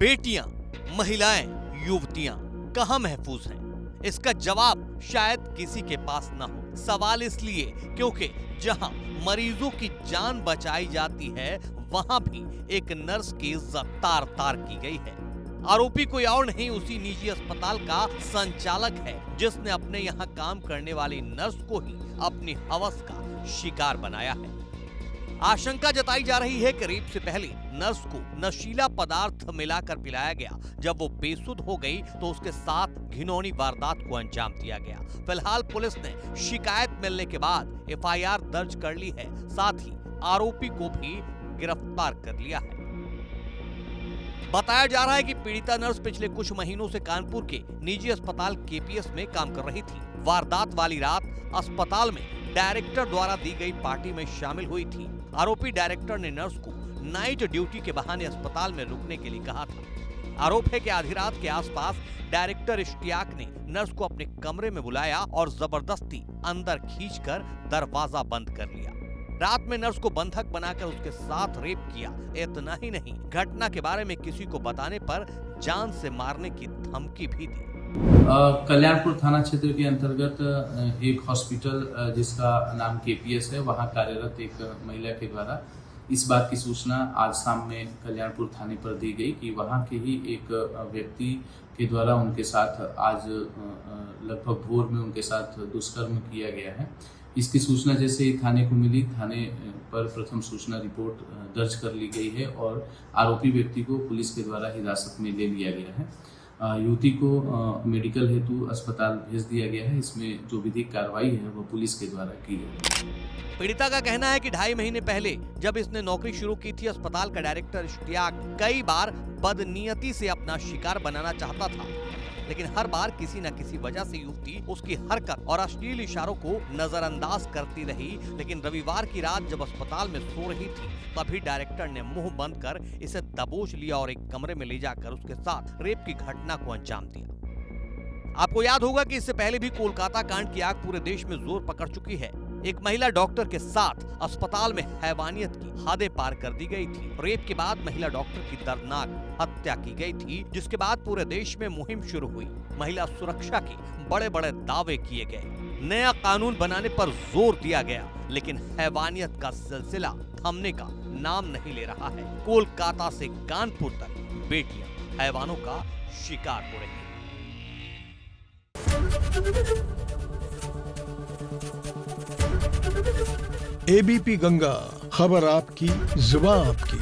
बेटियां, महिलाएं, युवतियां कहां महफूज हैं? इसका जवाब शायद किसी के पास न हो। सवाल इसलिए क्योंकि जहां मरीजों की जान बचाई जाती है, वहां भी एक नर्स की इज्जत तार तार की गई है। आरोपी कोई और नहीं, उसी निजी अस्पताल का संचालक है, जिसने अपने यहाँ काम करने वाली नर्स को ही अपनी हवस का शिकार बनाया है। आशंका जताई जा रही है कि रेप से पहले नर्स को नशीला पदार्थ मिलाकर पिलाया गया। जब वो बेसुध हो गई तो उसके साथ घिनौनी वारदात को अंजाम दिया गया। फिलहाल पुलिस ने शिकायत मिलने के बाद एफआईआर दर्ज कर ली है, साथ ही आरोपी को भी गिरफ्तार कर लिया है। बताया जा रहा है कि पीड़िता नर्स पिछले कुछ महीनों से कानपुर के निजी अस्पताल केपीएस में काम कर रही थी। वारदात वाली रात अस्पताल में डायरेक्टर द्वारा दी गई पार्टी में शामिल हुई थी। आरोपी डायरेक्टर ने नर्स को नाइट ड्यूटी के बहाने अस्पताल में रुकने के लिए कहा था। आरोप है कि आधी रात के आसपास डायरेक्टर इश्तियाक ने नर्स को अपने कमरे में बुलाया और जबरदस्ती अंदर खींचकर दरवाजा बंद कर लिया। रात में नर्स को बंधक बनाकर उसके साथ रेप किया। इतना ही नहीं, घटना के बारे में किसी को बताने पर जान से मारने की धमकी भी दी। कल्याणपुर थाना क्षेत्र के अंतर्गत एक हॉस्पिटल जिसका नाम केपीएस है, वहां कार्यरत एक महिला के द्वारा इस बात की सूचना आज शाम में कल्याणपुर थाने पर दी गई कि वहां के ही एक व्यक्ति के द्वारा उनके साथ आज लगभग भोर में उनके साथ दुष्कर्म किया गया है। इसकी सूचना जैसे ही थाने को मिली, थाने पर प्रथम सूचना रिपोर्ट दर्ज कर ली गई है और आरोपी व्यक्ति को पुलिस के द्वारा हिरासत में ले लिया गया है। युवती को मेडिकल हेतु अस्पताल भेज दिया गया है। इसमें जो विधिक कार्रवाई है वो पुलिस के द्वारा की जाएगी। पीड़िता का कहना है कि 2.5 महीने पहले जब इसने नौकरी शुरू की थी, अस्पताल का डायरेक्टर इश्तियाक कई बार बदनीयती से अपना शिकार बनाना चाहता था, लेकिन हर बार किसी न किसी वजह से युवती उसकी हरकत और अश्लील इशारों को नजरअंदाज करती रही। लेकिन रविवार की रात जब अस्पताल में सो रही थी, तभी डायरेक्टर ने मुंह बंद कर इसे दबोच लिया और एक कमरे में ले जाकर उसके साथ रेप की घटना को अंजाम दिया। आपको याद होगा कि इससे पहले भी कोलकाता कांड की आग पूरे देश में जोर पकड़ चुकी है। एक महिला डॉक्टर के साथ अस्पताल में हैवानियत की हदें पार कर दी गई थी। रेप के बाद महिला डॉक्टर की दर्दनाक हत्या की गई थी, जिसके बाद पूरे देश में मुहिम शुरू हुई। महिला सुरक्षा के बड़े बड़े दावे किए गए, नया कानून बनाने पर जोर दिया गया, लेकिन हैवानियत का सिलसिला थमने का नाम नहीं ले रहा है। कोलकाता से कानपुर तक बेटियां हैवानों का शिकार हो रही हैं। एबीपी गंगा, खबर आपकी, जुबान आपकी।